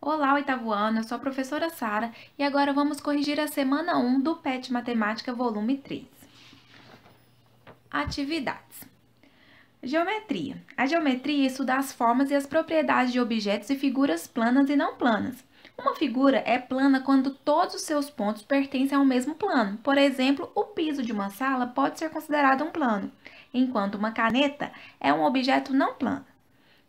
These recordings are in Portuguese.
Olá, oitavo ano, eu sou a professora Sara e agora vamos corrigir a semana 1 do PET Matemática, volume 3. Atividades. Geometria. A geometria estuda as formas e as propriedades de objetos e figuras planas e não planas. Uma figura é plana quando todos os seus pontos pertencem ao mesmo plano. Por exemplo, o piso de uma sala pode ser considerado um plano, enquanto uma caneta é um objeto não plano.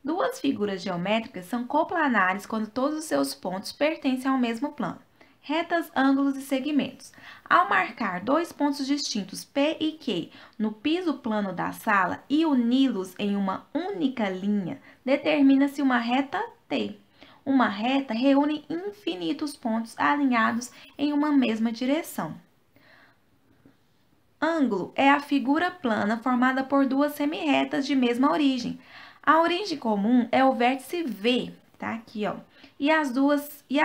Duas figuras geométricas são coplanares quando todos os seus pontos pertencem ao mesmo plano. Retas, ângulos e segmentos. Ao marcar dois pontos distintos P e Q no piso plano da sala e uni-los em uma única linha, determina-se uma reta T. Uma reta reúne infinitos pontos alinhados em uma mesma direção. Ângulo é a figura plana formada por duas semirretas de mesma origem. A origem comum é o vértice V, tá aqui, ó. E as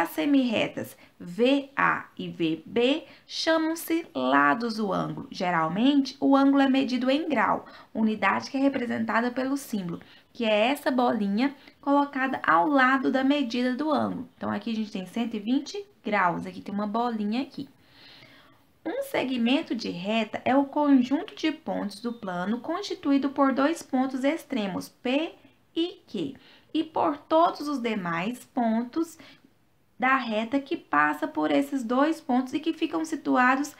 semirretas VA e VB chamam-se lados do ângulo. Geralmente, o ângulo é medido em grau, unidade que é representada pelo símbolo, que é essa bolinha colocada ao lado da medida do ângulo. Então, aqui a gente tem 120 graus, aqui tem uma bolinha aqui. Um segmento de reta é o conjunto de pontos do plano constituído por dois pontos extremos, P e Q, e por todos os demais pontos da reta que passa por esses dois pontos e que ficam situados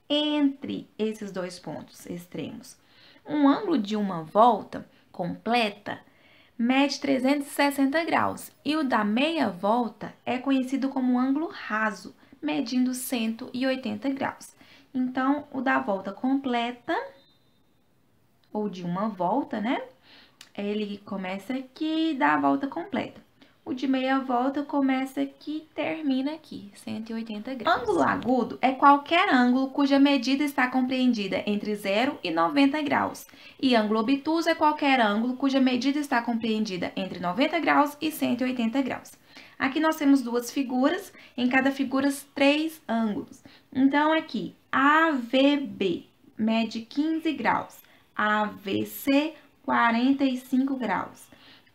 entre esses dois pontos extremos. Um ângulo de uma volta completa mede 360 graus e o da meia volta é conhecido como ângulo raso, medindo 180 graus. Então, o da volta completa, ou de uma volta, né? Ele começa aqui e dá a volta completa. O de meia volta começa aqui e termina aqui, 180 graus. Ângulo agudo é qualquer ângulo cuja medida está compreendida entre 0 e 90 graus. E ângulo obtuso é qualquer ângulo cuja medida está compreendida entre 90 graus e 180 graus. Aqui nós temos duas figuras, em cada figura 3 ângulos. Então, aqui, AVB mede 15 graus, AVC 45 graus,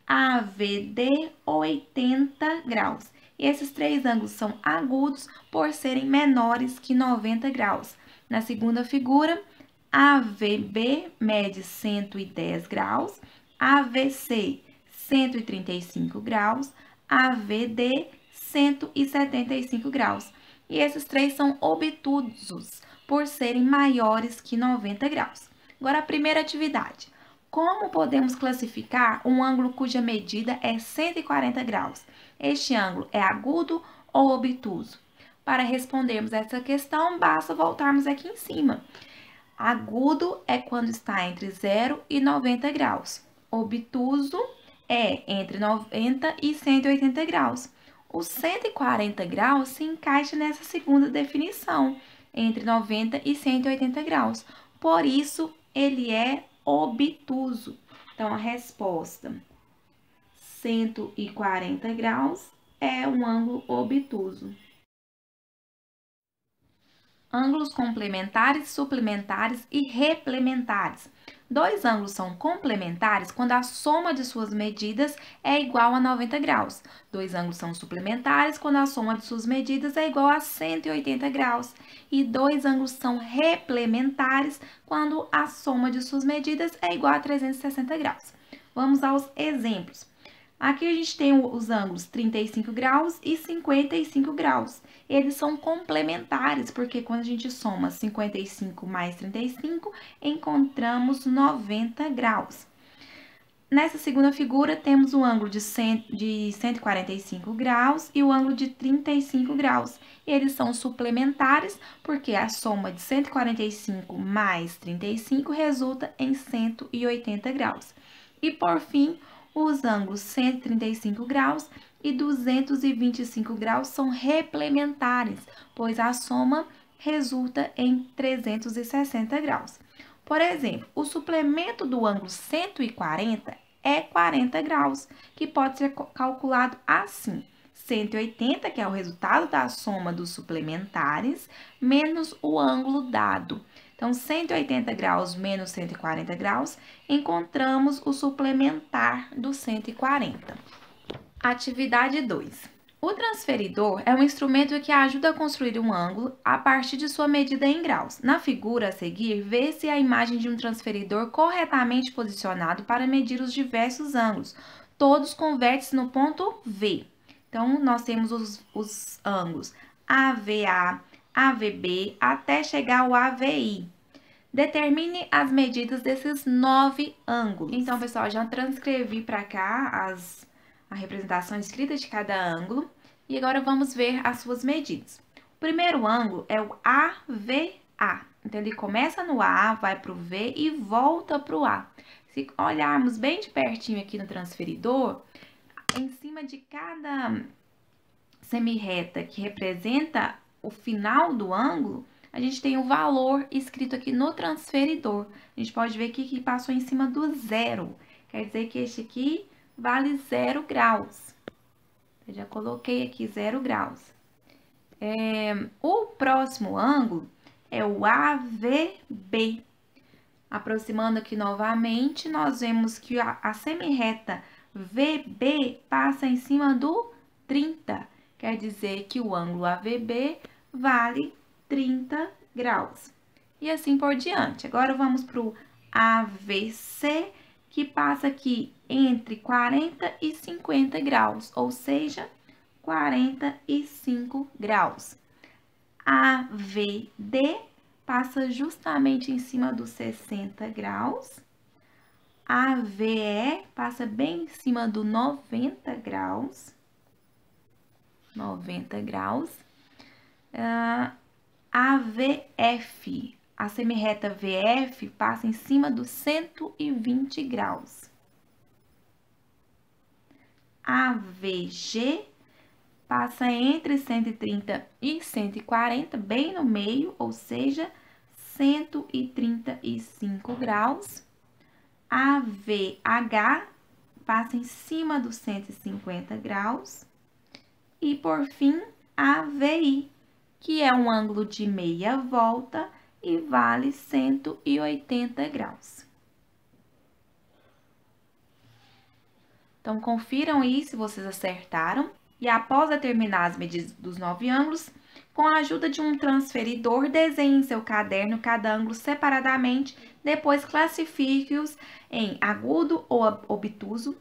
AVD 80 graus. E esses 3 ângulos são agudos por serem menores que 90 graus. Na segunda figura, AVB mede 110 graus, AVC 135 graus, AVD 175 graus. E esses 3 são obtusos por serem maiores que 90 graus. Agora, a primeira atividade. Como podemos classificar um ângulo cuja medida é 140 graus? Este ângulo é agudo ou obtuso? Para respondermos essa questão, basta voltarmos aqui em cima. Agudo é quando está entre 0 e 90 graus. Obtuso é entre 90 e 180 graus. O 140 graus se encaixa nessa segunda definição, entre 90 e 180 graus. Por isso, ele é obtuso. Então, a resposta 140 graus é um ângulo obtuso. Ângulos complementares, suplementares e replementares. Dois ângulos são complementares quando a soma de suas medidas é igual a 90 graus. Dois ângulos são suplementares quando a soma de suas medidas é igual a 180 graus. E dois ângulos são replementares quando a soma de suas medidas é igual a 360 graus. Vamos aos exemplos. Aqui a gente tem os ângulos 35 graus e 55 graus. Eles são complementares, porque quando a gente soma 55 mais 35, encontramos 90 graus. Nessa segunda figura, temos o ângulo de 145 graus e o ângulo de 35 graus. Eles são suplementares, porque a soma de 145 mais 35 resulta em 180 graus. E, por fim, os ângulos 135 graus e 225 graus são replementares, pois a soma resulta em 360 graus. Por exemplo, o suplemento do ângulo 140 é 40 graus, que pode ser calculado assim: 180, que é o resultado da soma dos suplementares, menos o ângulo dado. Então, 180 graus menos 140 graus, encontramos o suplementar do 140. Atividade 2. O transferidor é um instrumento que ajuda a construir um ângulo a partir de sua medida em graus. Na figura a seguir, vê-se a imagem de um transferidor corretamente posicionado para medir os diversos ângulos, todos com vértices no ponto V. Então, nós temos os ângulos AVA, AVB, até chegar ao AVI. Determine as medidas desses 9 ângulos. Então, pessoal, já transcrevi para cá a representação escrita de cada ângulo. E agora vamos ver as suas medidas. O primeiro ângulo é o AVA. Então, ele começa no A, vai para o V e volta para o A. Se olharmos bem de pertinho aqui no transferidor, em cima de cada semirreta que representa o final do ângulo, a gente tem o valor escrito aqui no transferidor. A gente pode ver aqui que passou em cima do zero. Quer dizer que este aqui vale 0 graus. Eu já coloquei aqui 0 graus. O próximo ângulo é o AVB. Aproximando aqui novamente, nós vemos que a semirreta VB passa em cima do 30. Quer dizer que o ângulo AVB vale 30 graus. E assim por diante. Agora, vamos para o AVC, que passa aqui entre 40 e 50 graus, ou seja, 45 graus. AVD passa justamente em cima dos 60 graus. AVE passa bem em cima do 90 graus. 90 graus. AVF, a semirreta VF passa em cima dos 120 graus. AVG passa entre 130 e 140, bem no meio, ou seja, 135 graus. AVH passa em cima dos 150 graus. E, por fim, AVI, que é um ângulo de meia volta e vale 180 graus. Então, confiram aí se vocês acertaram. E após determinar as medidas dos 9 ângulos, com a ajuda de um transferidor, desenhe em seu caderno cada ângulo separadamente, depois classifique-os em agudo ou obtuso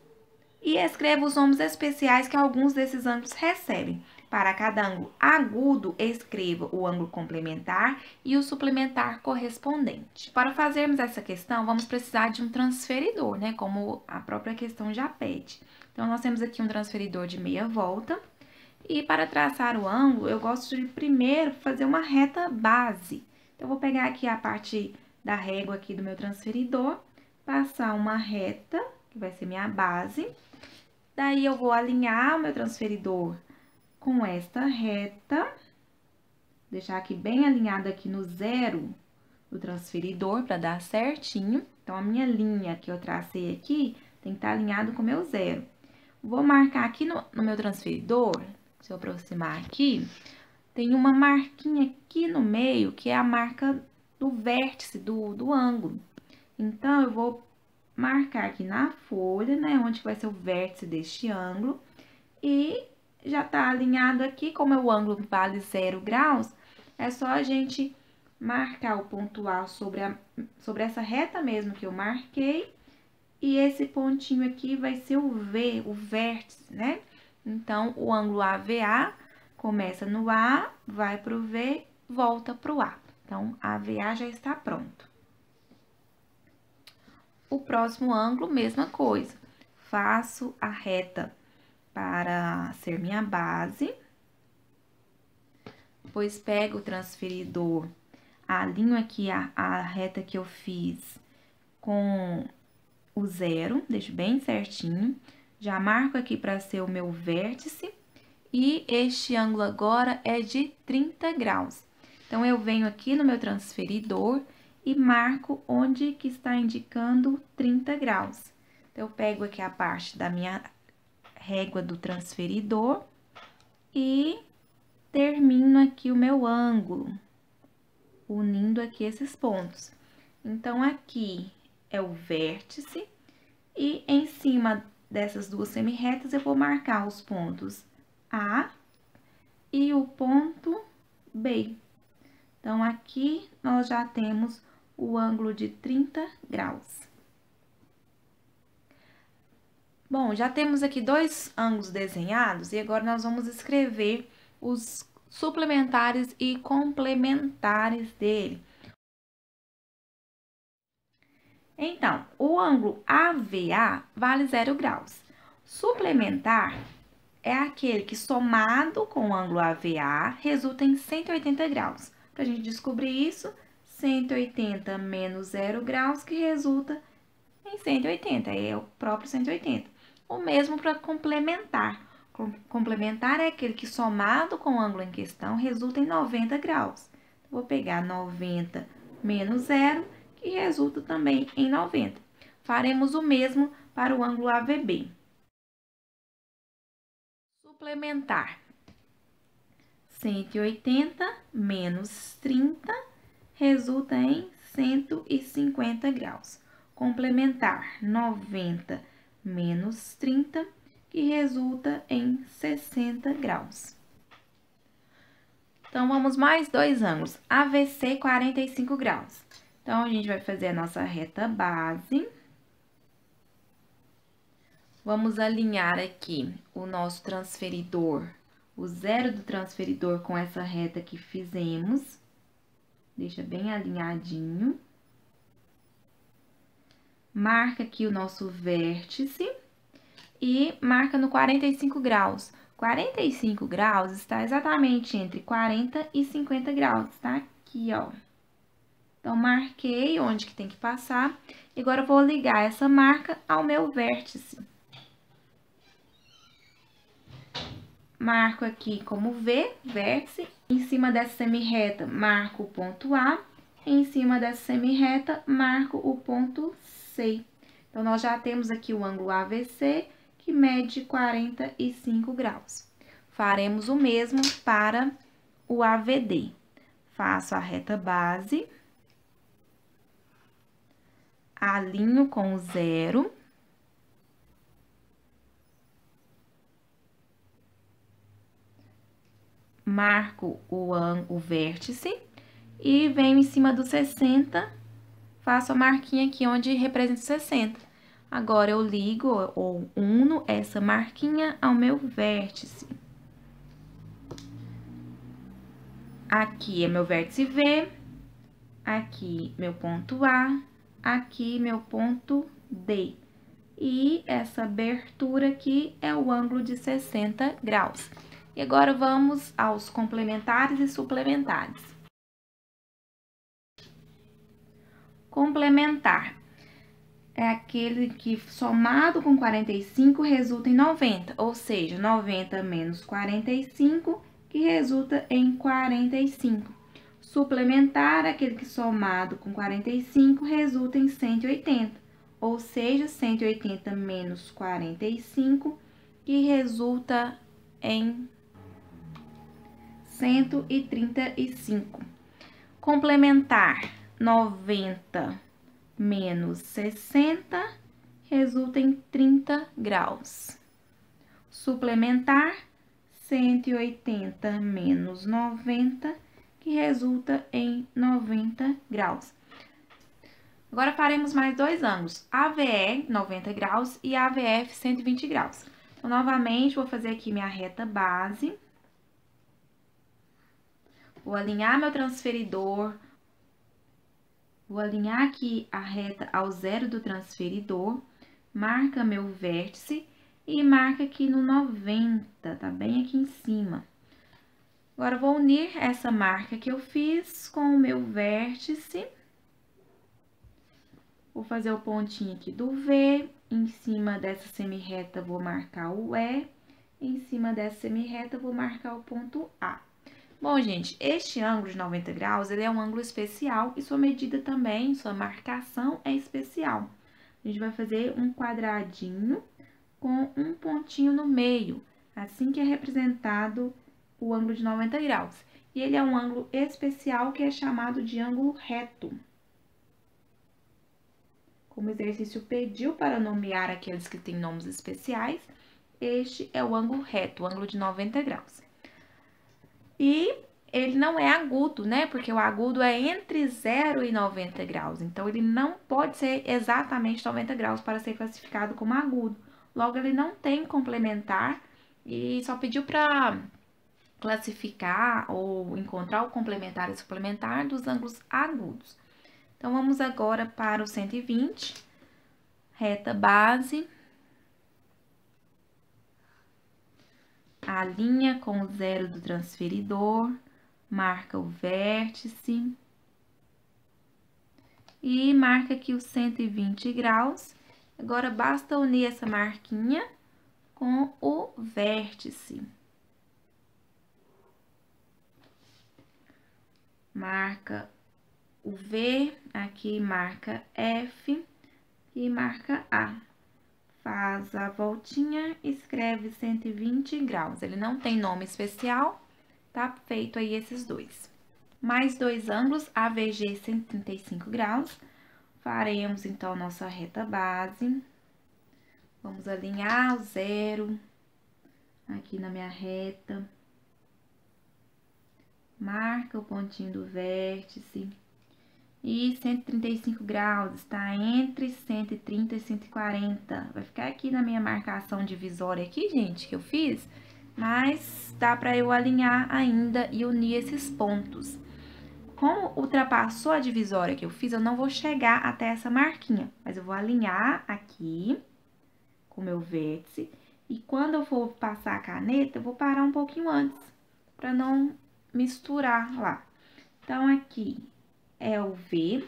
e escreva os nomes especiais que alguns desses ângulos recebem. Para cada ângulo agudo, escreva o ângulo complementar e o suplementar correspondente. Para fazermos essa questão, vamos precisar de um transferidor, né? Como a própria questão já pede. Então, nós temos aqui um transferidor de meia volta. E para traçar o ângulo, eu gosto de primeiro fazer uma reta base. Então, eu vou pegar aqui a parte da régua aqui do meu transferidor, passar uma reta, que vai ser minha base. Daí, eu vou alinhar o meu transferidor com esta reta, deixar aqui bem alinhado aqui no zero do transferidor para dar certinho. Então, a minha linha que eu tracei aqui tem que estar alinhado com o meu zero. Vou marcar aqui no meu transferidor, se eu aproximar aqui, tem uma marquinha aqui no meio, que é a marca do vértice do ângulo. Então, eu vou marcar aqui na folha, né, onde vai ser o vértice deste ângulo, e já tá alinhado aqui, como o ângulo vale 0 graus, é só a gente marcar o ponto A sobre essa reta mesmo que eu marquei, e esse pontinho aqui vai ser o V, o vértice, né? Então, o ângulo AVA começa no A, vai pro V, volta pro A. Então, AVA já está pronto. O próximo ângulo, mesma coisa. Faço a reta para ser minha base. Depois, pego o transferidor, alinho aqui a reta que eu fiz com o zero, deixo bem certinho. Já marco aqui para ser o meu vértice. E este ângulo agora é de 30 graus. Então, eu venho aqui no meu transferidor e marco onde que está indicando 30 graus. Então, eu pego aqui a parte da minha régua do transferidor e termino aqui o meu ângulo, unindo aqui esses pontos. Então, aqui é o vértice e em cima dessas duas semirretas eu vou marcar os pontos A e o ponto B. Então, aqui nós já temos o ângulo de 30 graus. Bom, já temos aqui dois ângulos desenhados e agora nós vamos escrever os suplementares e complementares dele. Então, o ângulo AVA vale 0 graus. Suplementar é aquele que, somado com o ângulo AVA, resulta em 180 graus. Para a gente descobrir isso, 180 menos 0 graus, que resulta em 180, é o próprio 180. O mesmo para complementar. Complementar é aquele que, somado com o ângulo em questão, resulta em 90 graus. Vou pegar 90 menos 0, que resulta também em 90. Faremos o mesmo para o ângulo AVB. Suplementar. 180 menos 30 resulta em 150 graus. Complementar, 90 menos 30, que resulta em 60 graus. Então, vamos mais dois ângulos. AVC, 45 graus. Então, a gente vai fazer a nossa reta base. Vamos alinhar aqui o nosso transferidor, o zero do transferidor com essa reta que fizemos. Deixa bem alinhadinho. Marca aqui o nosso vértice e marca no 45 graus. 45 graus está exatamente entre 40 e 50 graus, tá? Aqui, ó. Então, marquei onde que tem que passar. E agora, eu vou ligar essa marca ao meu vértice. Marco aqui como V, vértice. Em cima dessa semirreta, marco o ponto A. Em cima dessa semirreta, marco o ponto C. Então, nós já temos aqui o ângulo AVC, que mede 45 graus. Faremos o mesmo para o AVD. Faço a reta base, alinho com o zero, marco o vértice e venho em cima do 60, faço a marquinha aqui onde representa 60. Agora, eu ligo ou uno essa marquinha ao meu vértice. Aqui é meu vértice V, aqui meu ponto A, aqui meu ponto D. E essa abertura aqui é o ângulo de 60 graus. E agora, vamos aos complementares e suplementares. Complementar é aquele que, somado com 45, resulta em 90, ou seja, 90 menos 45, que resulta em 45. Suplementar é aquele que, somado com 45, resulta em 180, ou seja, 180 menos 45, que resulta em 135. Complementar, 90 menos 60, resulta em 30 graus. Suplementar, 180 menos 90, que resulta em 90 graus. Agora, faremos mais dois ângulos, AVE, 90 graus, e AVF, 120 graus. Então, novamente, vou fazer aqui minha reta base. Vou alinhar meu transferidor. Vou alinhar aqui a reta ao zero do transferidor, marca meu vértice e marca aqui no 90, tá bem aqui em cima. Agora, vou unir essa marca que eu fiz com o meu vértice. Vou fazer o pontinho aqui do V, em cima dessa semirreta vou marcar o E, em cima dessa semirreta vou marcar o ponto A. Bom, gente, este ângulo de 90 graus, ele é um ângulo especial e sua medida também, sua marcação é especial. A gente vai fazer um quadradinho com um pontinho no meio, assim que é representado o ângulo de 90 graus. E ele é um ângulo especial que é chamado de ângulo reto. Como o exercício pediu para nomear aqueles que têm nomes especiais, este é o ângulo reto, o ângulo de 90 graus. E ele não é agudo, né? Porque o agudo é entre 0 e 90 graus. Então, ele não pode ser exatamente 90 graus para ser classificado como agudo. Logo, ele não tem complementar e só pediu para classificar ou encontrar o complementar e suplementar dos ângulos agudos. Então, vamos agora para o 120, reta base. Alinha com o zero do transferidor, marca o vértice e marca aqui os 120 graus. Agora, basta unir essa marquinha com o vértice. Marca o V, aqui marca F e marca A. Faz a voltinha, escreve 120 graus. Ele não tem nome especial, tá feito aí esses dois. Mais dois ângulos, AVG 135 graus. Faremos, então, nossa reta base. Vamos alinhar o zero aqui na minha reta. Marca o pontinho do vértice. E 135 graus está entre 130 e 140. Vai ficar aqui na minha marcação divisória aqui, gente, que eu fiz. Mas dá para eu alinhar ainda e unir esses pontos. Como ultrapassou a divisória que eu fiz, eu não vou chegar até essa marquinha. Mas eu vou alinhar aqui com o meu vértice. E quando eu for passar a caneta, eu vou parar um pouquinho antes, para não misturar lá. Então, aqui é o V,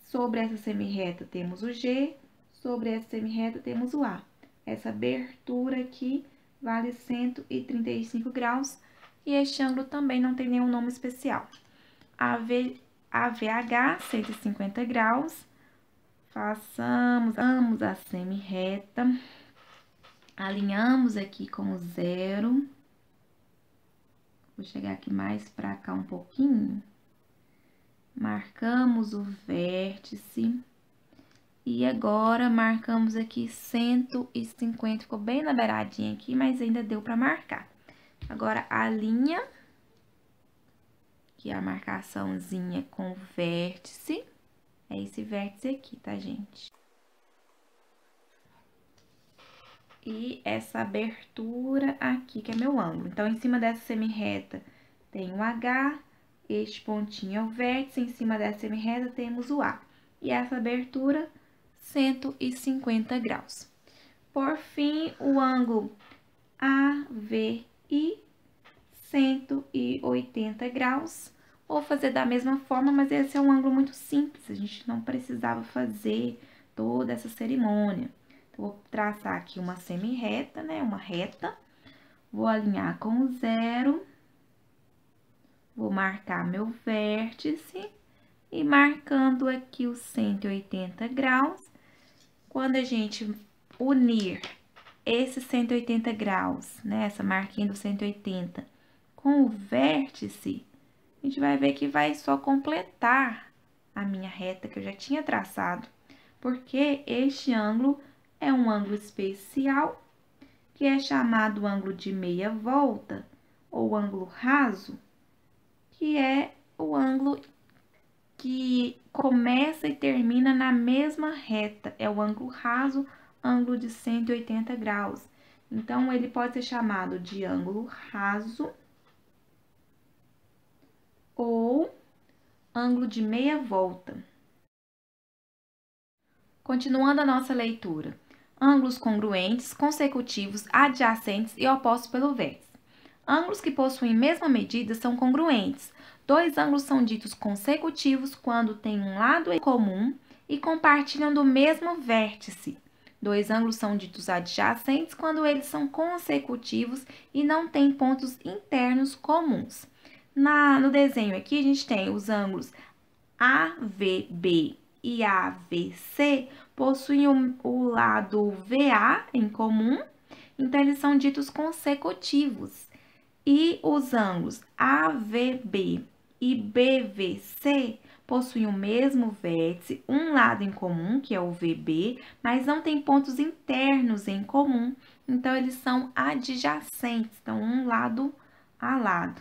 sobre essa semirreta temos o G, sobre essa semirreta temos o A. Essa abertura aqui vale 135 graus e este ângulo também não tem nenhum nome especial. AVH, 150 graus, façamos a semirreta, alinhamos aqui com o zero, vou chegar aqui mais pra cá um pouquinho. Marcamos o vértice e agora marcamos aqui 150, ficou bem na beiradinha aqui, mas ainda deu para marcar. Agora, a linha, que é a marcaçãozinha com o vértice, é esse vértice aqui, tá, gente? E essa abertura aqui, que é meu ângulo. Então, em cima dessa semirreta tem o H, este pontinho é o vértice, em cima dessa semirreta temos o A. E essa abertura, 150 graus. Por fim, o ângulo AVI, 180 graus. Vou fazer da mesma forma, mas esse é um ângulo muito simples, a gente não precisava fazer toda essa cerimônia. Então, vou traçar aqui uma semirreta, né, uma reta. Vou alinhar com o zero. Vou marcar meu vértice e marcando aqui os 180 graus. Quando a gente unir esses 180 graus, né, essa marquinha do 180 com o vértice, a gente vai ver que vai só completar a minha reta que eu já tinha traçado, porque este ângulo é um ângulo especial, que é chamado ângulo de meia volta, ou ângulo raso, que é o ângulo que começa e termina na mesma reta, é o ângulo raso, ângulo de 180 graus. Então, ele pode ser chamado de ângulo raso ou ângulo de meia volta. Continuando a nossa leitura. Ângulos congruentes, consecutivos, adjacentes e opostos pelo vértice. Ângulos que possuem mesma medida são congruentes. Dois ângulos são ditos consecutivos quando têm um lado em comum e compartilham do mesmo vértice. Dois ângulos são ditos adjacentes quando eles são consecutivos e não têm pontos internos comuns. No desenho aqui, a gente tem os ângulos AVB e AVC, possuem o lado VA em comum, então eles são ditos consecutivos. E os ângulos AVB e BVC possuem o mesmo vértice, um lado em comum, que é o VB, mas não tem pontos internos em comum, então eles são adjacentes, então um lado a lado.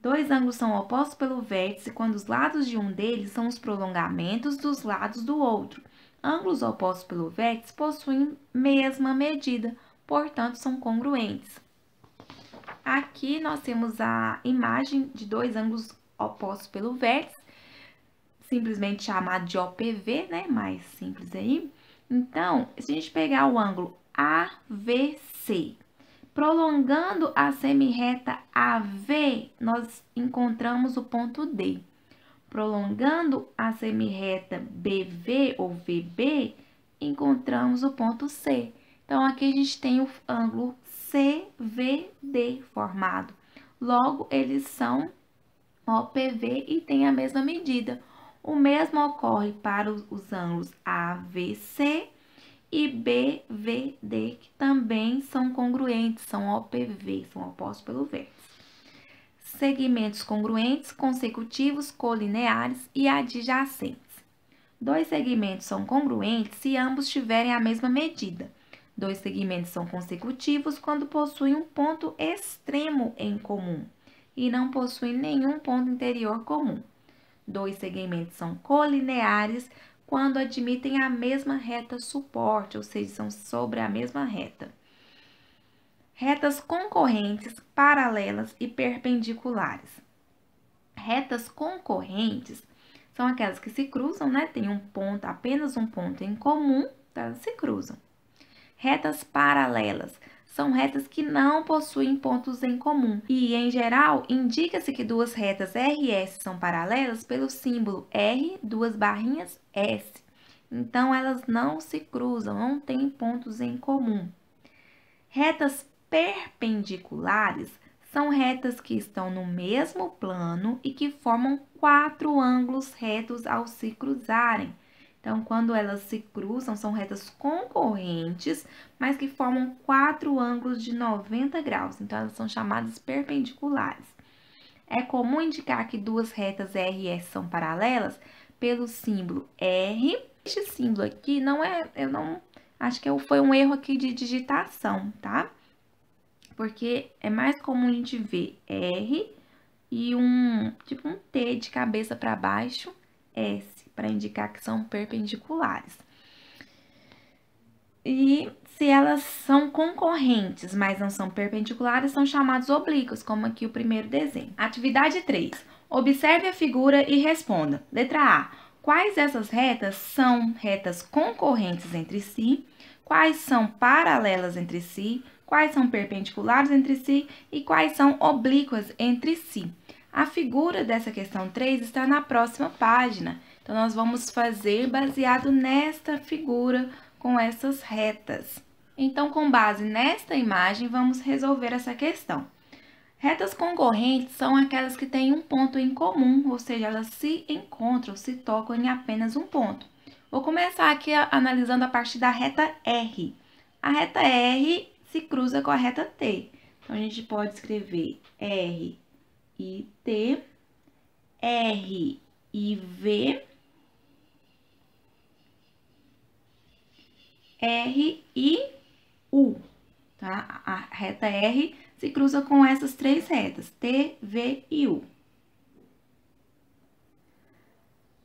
Dois ângulos são opostos pelo vértice quando os lados de um deles são os prolongamentos dos lados do outro. Ângulos opostos pelo vértice possuem mesma medida, portanto, são congruentes. Aqui nós temos a imagem de dois ângulos opostos pelo vértice, simplesmente chamado de OPV, né? Mais simples aí. Então, se a gente pegar o ângulo AVC, prolongando a semirreta AV, nós encontramos o ponto D. Prolongando a semirreta BV ou VB, encontramos o ponto C. Então, aqui a gente tem o ângulo CVD formado. Logo, eles são OPV e têm a mesma medida. O mesmo ocorre para os ângulos AVC e BVD, que também são congruentes, são OPV, são opostos pelo vértice. Segmentos congruentes, consecutivos, colineares e adjacentes. Dois segmentos são congruentes se ambos tiverem a mesma medida. Dois segmentos são consecutivos quando possuem um ponto extremo em comum e não possuem nenhum ponto interior comum. Dois segmentos são colineares quando admitem a mesma reta suporte, ou seja, são sobre a mesma reta. Retas concorrentes, paralelas e perpendiculares. Retas concorrentes são aquelas que se cruzam, né? Tem um ponto, apenas um ponto em comum, então elas se cruzam. Retas paralelas são retas que não possuem pontos em comum e, em geral, indica-se que duas retas R e S são paralelas pelo símbolo R, duas barrinhas S. Então, elas não se cruzam, não têm pontos em comum. Retas perpendiculares são retas que estão no mesmo plano e que formam quatro ângulos retos ao se cruzarem. Então, quando elas se cruzam, são retas concorrentes, mas que formam quatro ângulos de 90 graus. Então, elas são chamadas perpendiculares. É comum indicar que duas retas R e S são paralelas pelo símbolo R. Este símbolo aqui não é, acho que foi um erro aqui de digitação, tá? Porque é mais comum a gente ver R e tipo um T de cabeça para baixo, S, para indicar que são perpendiculares. E se elas são concorrentes, mas não são perpendiculares, são chamados oblíquos, como aqui o primeiro desenho. Atividade 3. Observe a figura e responda. Letra A. Quais dessas retas são retas concorrentes entre si? Quais são paralelas entre si? Quais são perpendiculares entre si? E quais são oblíquas entre si? A figura dessa questão 3 está na próxima página. Então, nós vamos fazer baseado nesta figura com essas retas. Então, com base nesta imagem, vamos resolver essa questão. Retas concorrentes são aquelas que têm um ponto em comum, ou seja, elas se encontram, se tocam em apenas um ponto. Vou começar aqui analisando a partir da reta R. A reta R se cruza com a reta T. Então, a gente pode escrever R e T, R e V, R e U, tá? A reta R se cruza com essas três retas, T, V e U.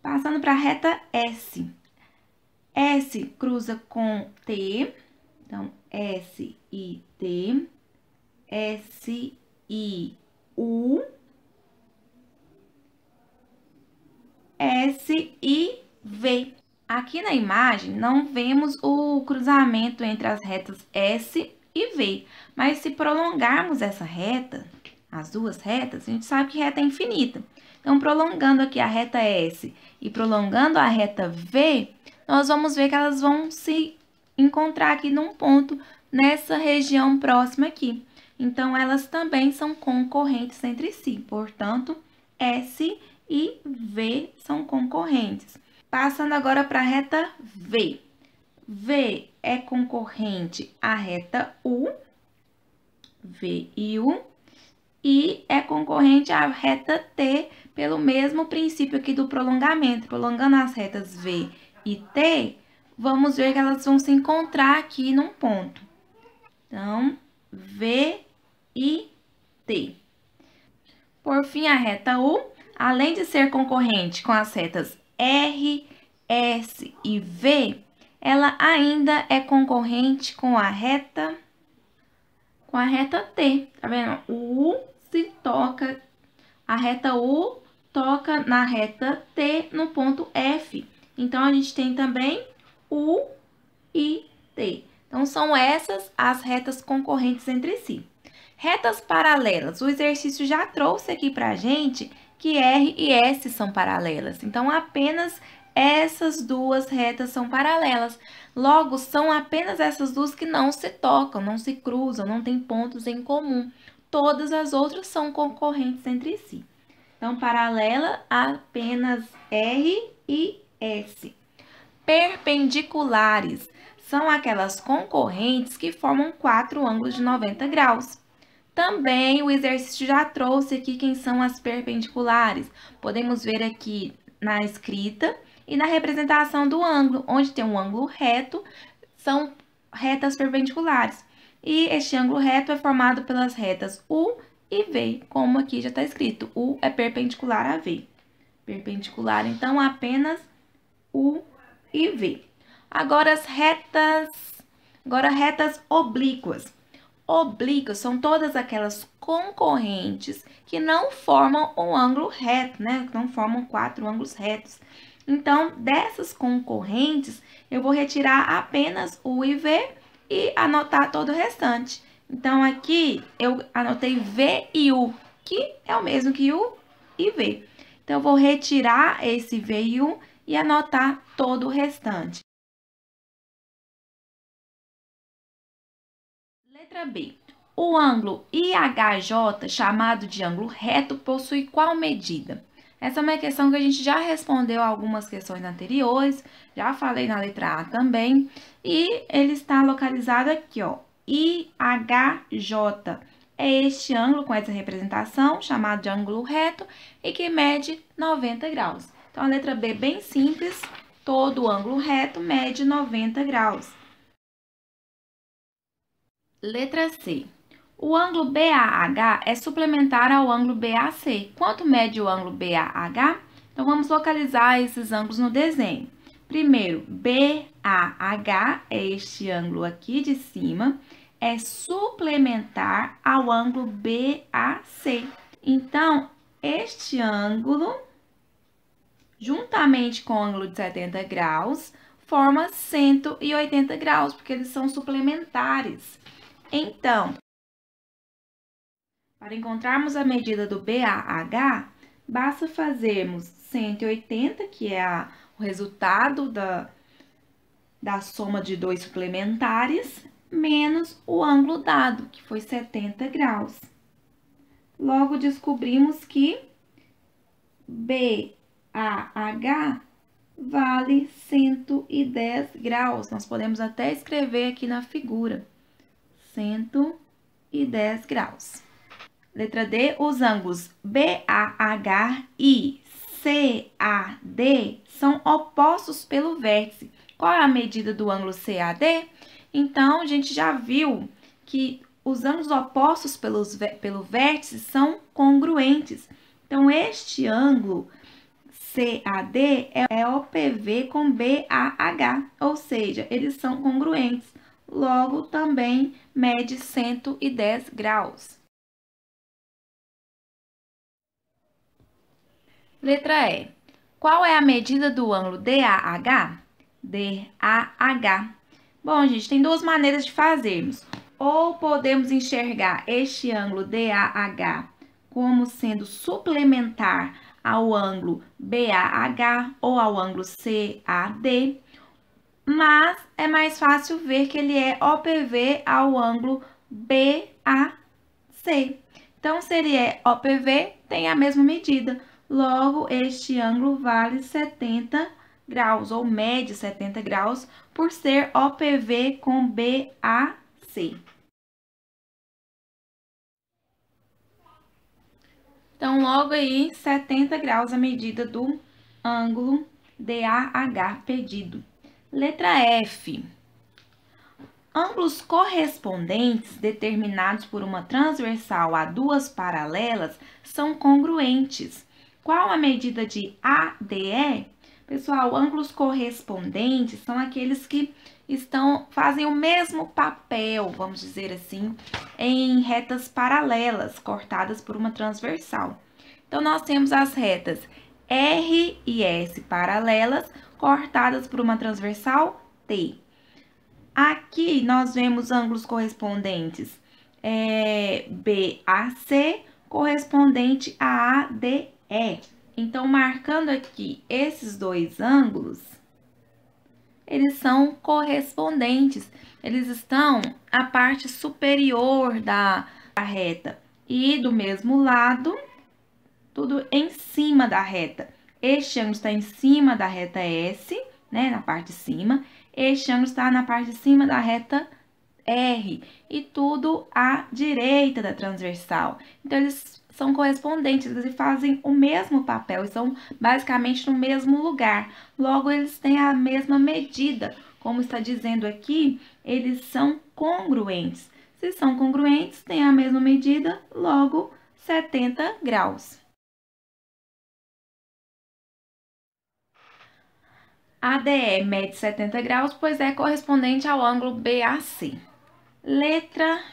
Passando para a reta S. S cruza com T, então S e T, S e U, S e V. Aqui na imagem não vemos o cruzamento entre as retas S e V, mas se prolongarmos essa reta, as duas retas, a gente sabe que reta é infinita. Então, prolongando aqui a reta S e prolongando a reta V, nós vamos ver que elas vão se encontrar aqui num ponto nessa região próxima aqui. Então, elas também são concorrentes entre si, portanto, S e V são concorrentes. Passando agora para a reta V. V é concorrente à reta U, V e U, e é concorrente à reta T pelo mesmo princípio aqui do prolongamento. Prolongando as retas V e T, vamos ver que elas vão se encontrar aqui num ponto. Então, V e T. Por fim, a reta U, além de ser concorrente com as retas R, S e V, ela ainda é concorrente com a reta T, tá vendo? O U se toca, a reta U toca na reta T no ponto F. Então, a gente tem também U e T. Então, são essas as retas concorrentes entre si. Retas paralelas, o exercício já trouxe aqui pra gente que R e S são paralelas. Então, apenas essas duas retas são paralelas. Logo, são apenas essas duas que não se tocam, não se cruzam, não tem pontos em comum. Todas as outras são concorrentes entre si. Então, paralela apenas R e S. Perpendiculares são aquelas concorrentes que formam 4 ângulos de 90 graus. Também o exercício já trouxe aqui quem são as perpendiculares. Podemos ver aqui na escrita e na representação do ângulo, onde tem um ângulo reto, são retas perpendiculares. E este ângulo reto é formado pelas retas U e V, como aqui já está escrito. U é perpendicular a V. Perpendicular, então, apenas U e V. Agora, retas oblíquas. Oblíquas são todas aquelas concorrentes que não formam um ângulo reto, né? Que não formam 4 ângulos retos. Então, dessas concorrentes, eu vou retirar apenas U e V e anotar todo o restante. Então, aqui eu anotei V e U, que é o mesmo que U e V. Então, eu vou retirar esse V e U e anotar todo o restante. Letra B. O ângulo IHJ, chamado de ângulo reto, possui qual medida? Essa é uma questão que a gente já respondeu algumas questões anteriores, já falei na letra A também, e ele está localizado aqui, ó, IHJ. É este ângulo com essa representação, chamado de ângulo reto, e que mede 90 graus. Então, a letra B, bem simples, todo ângulo reto mede 90 graus. Letra C. O ângulo BAH é suplementar ao ângulo BAC. Quanto mede o ângulo BAH? Então, vamos localizar esses ângulos no desenho. Primeiro, BAH é este ângulo aqui de cima, é suplementar ao ângulo BAC. Então, este ângulo, juntamente com o ângulo de 70 graus, forma 180 graus, porque eles são suplementares. Então, para encontrarmos a medida do BAH, basta fazermos 180, que é o resultado da soma de dois suplementares, menos o ângulo dado, que foi 70 graus. Logo, descobrimos que BAH vale 110 graus. Nós podemos até escrever aqui na figura. 110 graus. Letra D, os ângulos BAH e CAD são opostos pelo vértice. Qual é a medida do ângulo CAD? Então, a gente já viu que os ângulos opostos pelo vértice são congruentes. Então, este ângulo CAD é OPV com BAH, ou seja, eles são congruentes. Logo, também mede 110 graus. Letra E. Qual é a medida do ângulo DAH? DAH. Bom, gente, tem duas maneiras de fazermos. Ou podemos enxergar este ângulo DAH como sendo suplementar ao ângulo BAH ou ao ângulo CAD, mas é mais fácil ver que ele é OPV ao ângulo BAC. Então, se ele é OPV, tem a mesma medida. Logo, este ângulo vale 70 graus, ou mede 70 graus, por ser OPV com BAC. Então, logo aí, 70 graus a medida do ângulo DAH pedido. Letra F. Ângulos correspondentes determinados por uma transversal a duas paralelas são congruentes. Qual a medida de ADE? Pessoal, ângulos correspondentes são aqueles que fazem o mesmo papel, vamos dizer assim, em retas paralelas, cortadas por uma transversal. Então, nós temos as retas R e S paralelas, cortadas por uma transversal T. Aqui, nós vemos ângulos correspondentes BAC, correspondente a ADE. Então, marcando aqui esses dois ângulos, eles são correspondentes. Eles estão à parte superior da reta e do mesmo lado, tudo em cima da reta. Este ângulo está em cima da reta S, né, na parte de cima. Este ângulo está na parte de cima da reta R e tudo à direita da transversal. Então, eles são correspondentes, eles fazem o mesmo papel, estão basicamente no mesmo lugar. Logo, eles têm a mesma medida. Como está dizendo aqui, eles são congruentes. Se são congruentes, têm a mesma medida, logo 70 graus. ADE mede 70 graus, pois é correspondente ao ângulo BAC. Letra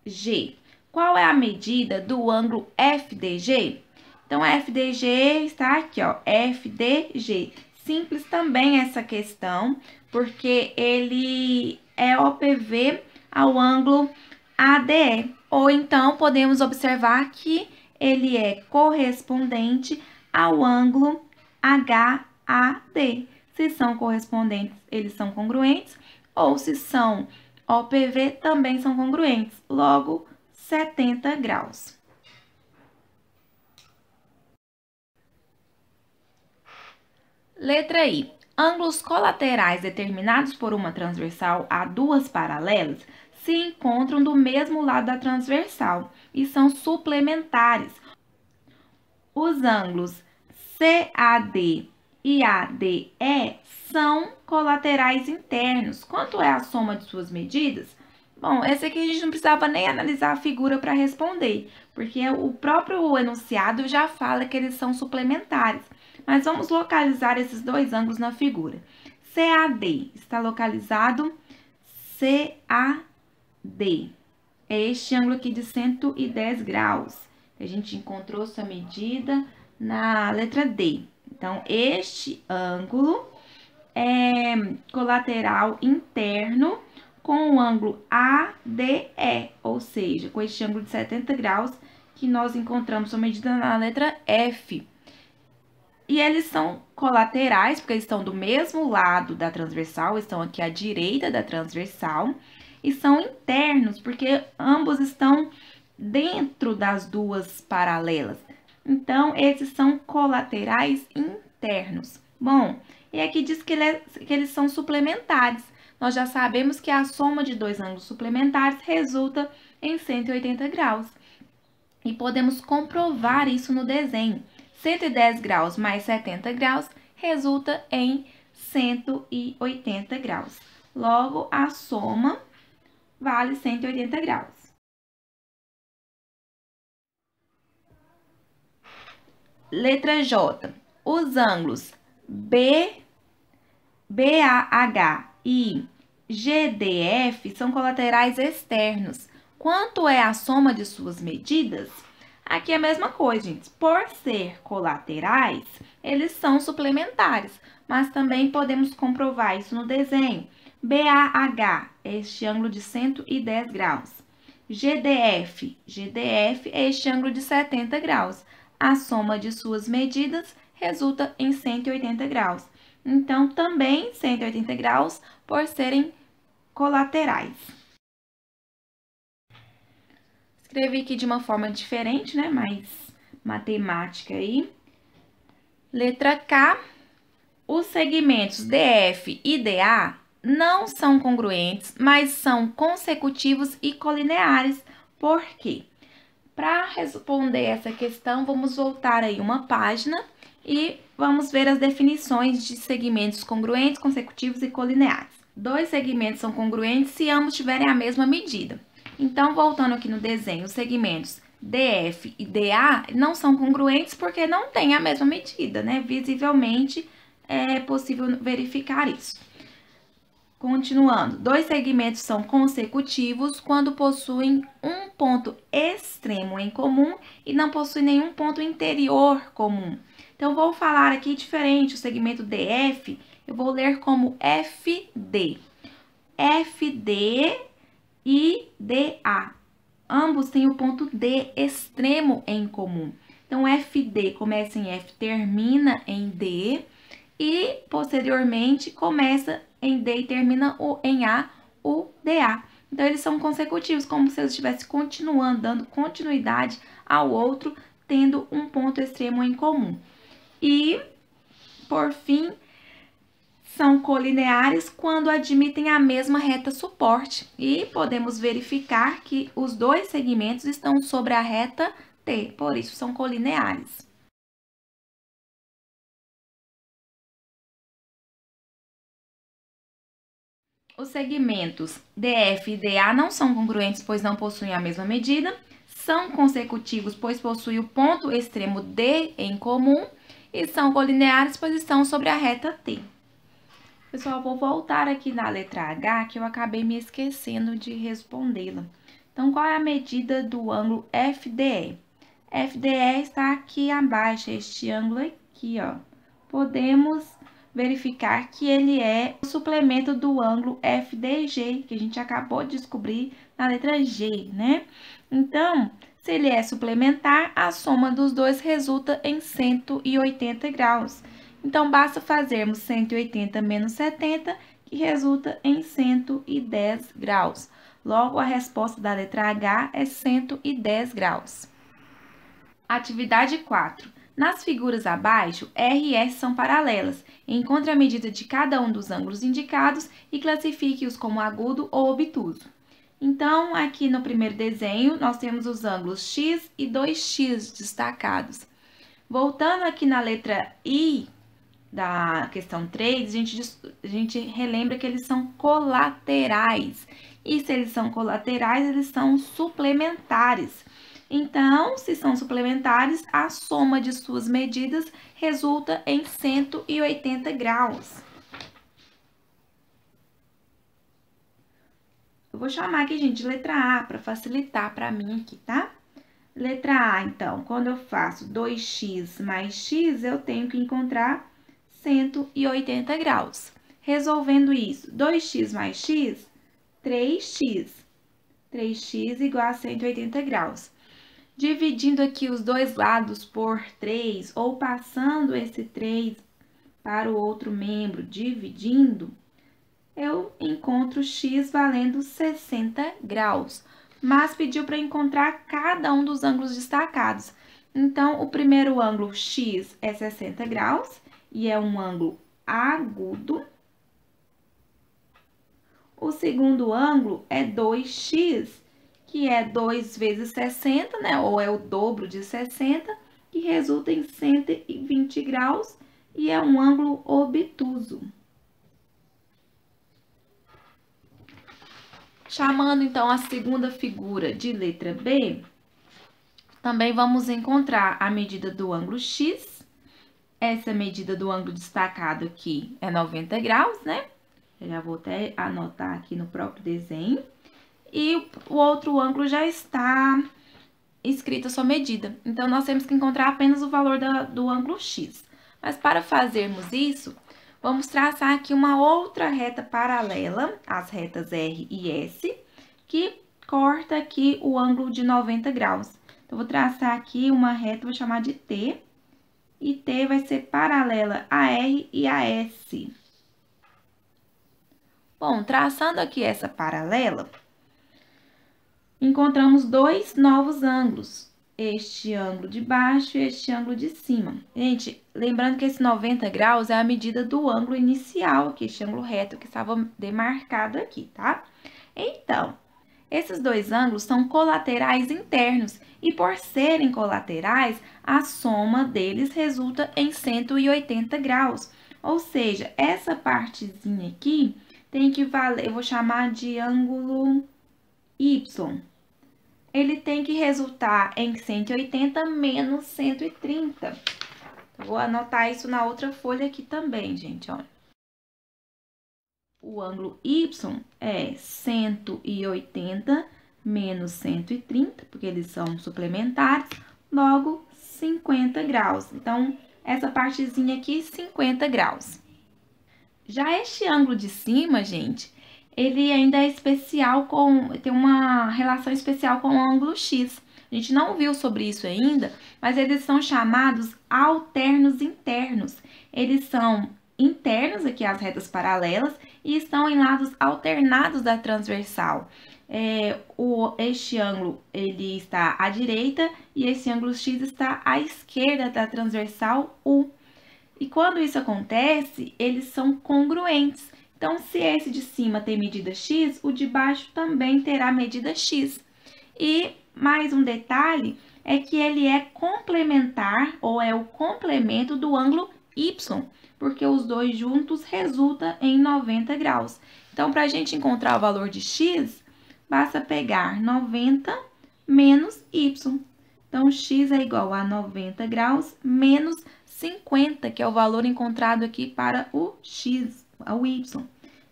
G. Qual é a medida do ângulo FDG? Então, FDG está aqui, ó, FDG. Simples também essa questão, porque ele é OPV ao ângulo ADE. Ou então, podemos observar que ele é correspondente ao ângulo HAD. Se são correspondentes, eles são congruentes, ou se são OPV, também são congruentes. Logo, 70 graus. Letra I. Ângulos colaterais determinados por uma transversal a duas paralelas se encontram do mesmo lado da transversal e são suplementares. Os ângulos CAD e ADE são colaterais internos. Quanto é a soma de suas medidas? Bom, esse aqui a gente não precisava nem analisar a figura para responder, porque o próprio enunciado já fala que eles são suplementares. Mas vamos localizar esses dois ângulos na figura. CAD está localizado CAD. É este ângulo aqui de 110 graus. A gente encontrou sua medida na letra D. Então, este ângulo é colateral interno com o ângulo ADE, ou seja, com este ângulo de 70 graus que nós encontramos sua medida na letra F. E eles são colaterais, porque eles estão do mesmo lado da transversal, estão aqui à direita da transversal, e são internos, porque ambos estão dentro das duas paralelas. Então, esses são colaterais internos. Bom, e aqui diz que eles são suplementares. Nós já sabemos que a soma de dois ângulos suplementares resulta em 180 graus. E podemos comprovar isso no desenho. 110 graus mais 70 graus resulta em 180 graus. Logo, a soma vale 180 graus. Letra J. Os ângulos BAH e GDF são colaterais externos. Quanto é a soma de suas medidas? Aqui é a mesma coisa, gente. Por ser colaterais, eles são suplementares, mas também podemos comprovar isso no desenho. BAH, este ângulo de 110 graus. GDF é este ângulo de 70 graus. A soma de suas medidas resulta em 180 graus. Então, também 180 graus por serem colaterais. Escrevi aqui de uma forma diferente, né? Mais matemática aí. Letra K. Os segmentos DF e DA não são congruentes, mas são consecutivos e colineares. Por quê? Para responder essa questão, vamos voltar aí uma página e vamos ver as definições de segmentos congruentes, consecutivos e colineares. Dois segmentos são congruentes se ambos tiverem a mesma medida. Então, voltando aqui no desenho, os segmentos DF e DA não são congruentes porque não têm a mesma medida, né? Visivelmente é possível verificar isso. Continuando, dois segmentos são consecutivos quando possuem um ponto extremo em comum e não possuem nenhum ponto interior comum. Então, vou falar aqui diferente, o segmento DF, eu vou ler como FD. FD e DA. Ambos têm o ponto D extremo em comum. Então, FD começa em F, termina em D e, posteriormente, começa em D e termina em A, o DA. Então, eles são consecutivos, como se eles estivessem continuando, dando continuidade ao outro, tendo um ponto extremo em comum. E, por fim, são colineares quando admitem a mesma reta suporte. E podemos verificar que os dois segmentos estão sobre a reta T, por isso são colineares. Os segmentos DF e DA não são congruentes, pois não possuem a mesma medida. São consecutivos, pois possuem o ponto extremo D em comum. E são colineares, pois estão sobre a reta T. Pessoal, vou voltar aqui na letra H, que eu acabei me esquecendo de respondê-la. Então, qual é a medida do ângulo FDE? FDE está aqui abaixo, este ângulo aqui, ó. Podemos verificar que ele é o suplemento do ângulo FDG, que a gente acabou de descobrir na letra G, né? Então, se ele é suplementar, a soma dos dois resulta em 180 graus. Então, basta fazermos 180 menos 70, que resulta em 110 graus. Logo, a resposta da letra H é 110 graus. Atividade 4. Nas figuras abaixo, R e S são paralelas. Encontre a medida de cada um dos ângulos indicados e classifique-os como agudo ou obtuso. Então, aqui no primeiro desenho, nós temos os ângulos X e 2x destacados. Voltando aqui na letra I, da questão 3, a gente relembra que eles são colaterais. E se eles são colaterais, eles são suplementares. Então, se são suplementares, a soma de suas medidas resulta em 180 graus. Eu vou chamar aqui, gente, de letra A, para facilitar para mim aqui, tá? Letra A, então, quando eu faço 2x mais x, eu tenho que encontrar 180 graus. Resolvendo isso, 2x mais x, 3x. 3x igual a 180 graus. Dividindo aqui os dois lados por 3, ou passando esse 3 para o outro membro, dividindo, eu encontro x valendo 60 graus. Mas pediu para encontrar cada um dos ângulos destacados. Então, o primeiro ângulo x é 60 graus e é um ângulo agudo. O segundo ângulo é 2x, que é 2 vezes 60, né? Ou é o dobro de 60, que resulta em 120 graus e é um ângulo obtuso. Chamando, então, a segunda figura de letra B, também vamos encontrar a medida do ângulo X. Essa medida do ângulo destacado aqui é 90 graus, né? Eu já vou até anotar aqui no próprio desenho. E o outro ângulo já está escrita a sua medida. Então, nós temos que encontrar apenas o valor do ângulo X. Mas, para fazermos isso, vamos traçar aqui uma outra reta paralela, as retas R e S, que corta aqui o ângulo de 90 graus. Então, vou traçar aqui uma reta, vou chamar de T, e T vai ser paralela a R e a S. Bom, traçando aqui essa paralela, encontramos dois novos ângulos, este ângulo de baixo e este ângulo de cima. Gente, lembrando que esse 90 graus é a medida do ângulo inicial, que este ângulo reto que estava demarcado aqui, tá? Então, esses dois ângulos são colaterais internos e, por serem colaterais, a soma deles resulta em 180 graus. Ou seja, essa partezinha aqui tem que valer, eu vou chamar de ângulo Y. Ele tem que resultar em 180 menos 130. Vou anotar isso na outra folha aqui também, gente, olha. O ângulo Y é 180 menos 130, porque eles são suplementares, logo 50 graus. Então, essa partezinha aqui, 50 graus. Já este ângulo de cima, gente, ele ainda é especial tem uma relação especial com o ângulo X. A gente não viu sobre isso ainda, mas eles são chamados alternos internos. Eles são internos aqui às retas paralelas e estão em lados alternados da transversal. Este ângulo ele está à direita e esse ângulo X está à esquerda da transversal U. E quando isso acontece, eles são congruentes. Então, se esse de cima tem medida X, o de baixo também terá medida X. E mais um detalhe é que ele é complementar ou é o complemento do ângulo Y, porque os dois juntos resulta em 90 graus. Então, para a gente encontrar o valor de X, basta pegar 90 menos Y. Então, X é igual a 90 graus menos 50, que é o valor encontrado aqui para o X, o Y.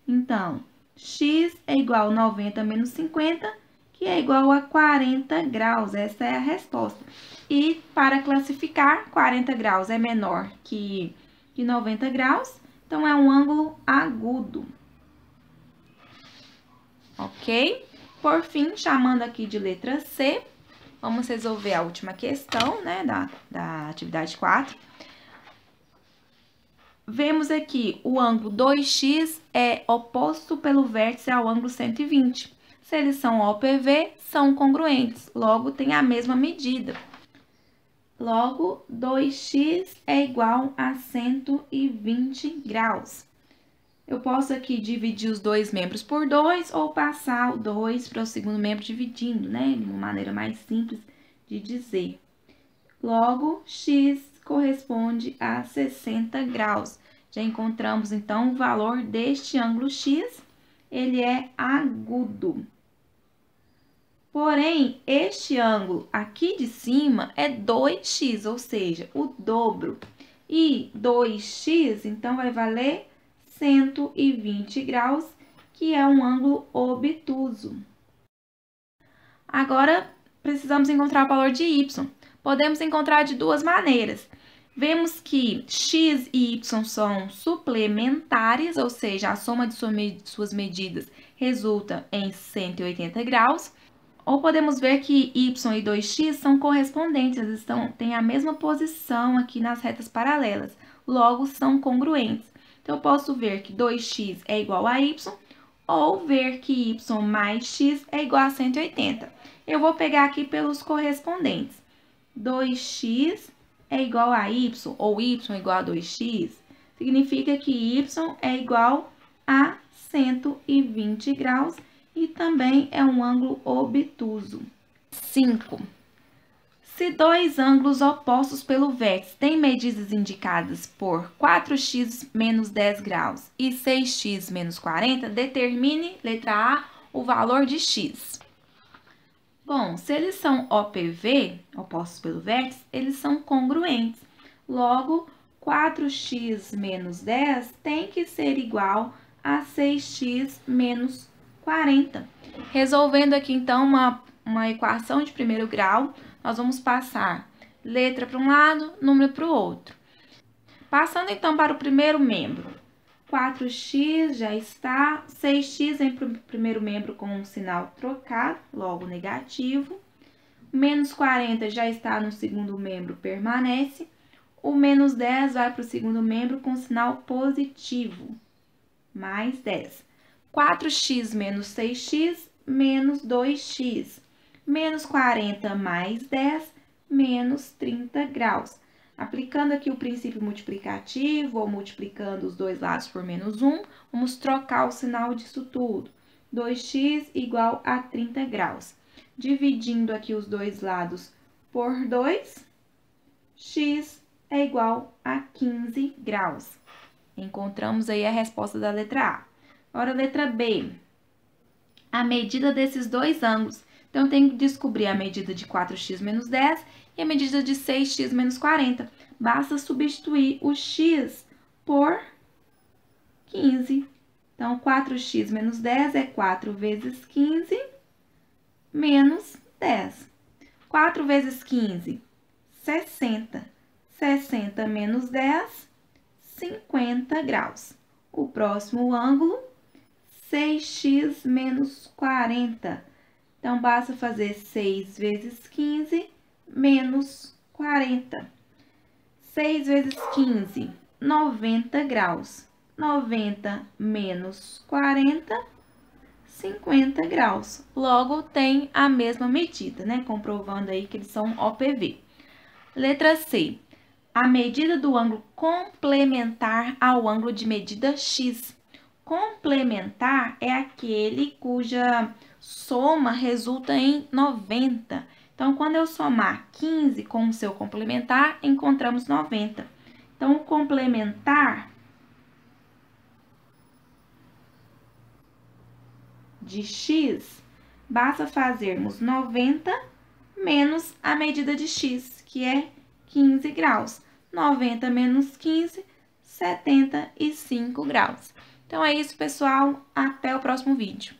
Então, X é igual a 90 menos 50, que é igual a 40 graus. Essa é a resposta. E para classificar, 40 graus é menor que 90 graus, então é um ângulo agudo. Ok? Por fim, chamando aqui de letra C, vamos resolver a última questão, né, da atividade 4. Vemos aqui o ângulo 2x é oposto pelo vértice ao ângulo 120. Se eles são OPV, são congruentes, logo tem a mesma medida. Logo, 2x é igual a 120 graus. Eu posso aqui dividir os dois membros por 2 ou passar o 2 para o segundo membro dividindo, né? De uma maneira mais simples de dizer. Logo, x corresponde a 60 graus. Já encontramos, então, o valor deste ângulo x, ele é agudo. Porém, este ângulo aqui de cima é 2x, ou seja, o dobro. E 2x, então, vai valer 120 graus, que é um ângulo obtuso. Agora, precisamos encontrar o valor de y. Podemos encontrar de duas maneiras. Vemos que x e y são suplementares, ou seja, a soma de suas medidas resulta em 180 graus. Ou podemos ver que y e 2x são correspondentes, eles têm a mesma posição aqui nas retas paralelas, logo são congruentes. Então, eu posso ver que 2x é igual a y, ou ver que y mais x é igual a 180. Eu vou pegar aqui pelos correspondentes. 2x é igual a y, ou y é igual a 2x, significa que y é igual a 120 graus, e também é um ângulo obtuso. 5. Se dois ângulos opostos pelo vértice têm medidas indicadas por 4x menos 10 graus e 6x menos 40, determine, letra A, o valor de x. Bom, se eles são OPV, opostos pelo vértice, eles são congruentes. Logo, 4x menos 10 tem que ser igual a 6x menos 40. Resolvendo aqui, então, uma equação de primeiro grau, nós vamos passar letra para um lado, número para o outro. Passando, então, para o primeiro membro. 4x já está, 6x vem para o primeiro membro com um sinal trocado, logo negativo. Menos 40 já está no segundo membro, permanece. O menos 10 vai para o segundo membro com sinal positivo, mais 10. 4x menos 6x, menos 2x. Menos 40 mais 10, menos 30 graus. Aplicando aqui o princípio multiplicativo, ou multiplicando os dois lados por menos 1, vamos trocar o sinal disso tudo. 2x igual a 30 graus. Dividindo aqui os dois lados por 2, x é igual a 15 graus. Encontramos aí a resposta da letra A. Agora, letra B. A medida desses dois ângulos. Então, eu tenho que descobrir a medida de 4x menos 10 e a medida de 6x menos 40. Basta substituir o x por 15. Então, 4x menos 10 é 4 vezes 15 menos 10. 4 vezes 15, 60. 60 menos 10, 50 graus. O próximo ângulo, 6x menos 40. Então, basta fazer 6 vezes 15 menos 40. 6 vezes 15, 90 graus. 90 menos 40, 50 graus. Logo, tem a mesma medida, né? Comprovando aí que eles são OPV. Letra C. A medida do ângulo complementar ao ângulo de medida x. Complementar é aquele cuja soma resulta em 90. Então, quando eu somar 15 com o seu complementar, encontramos 90. Então, o complementar de x, basta fazermos 90 menos a medida de x, que é 15 graus. 90 menos 15, 75 graus. Então, é isso, pessoal. Até o próximo vídeo.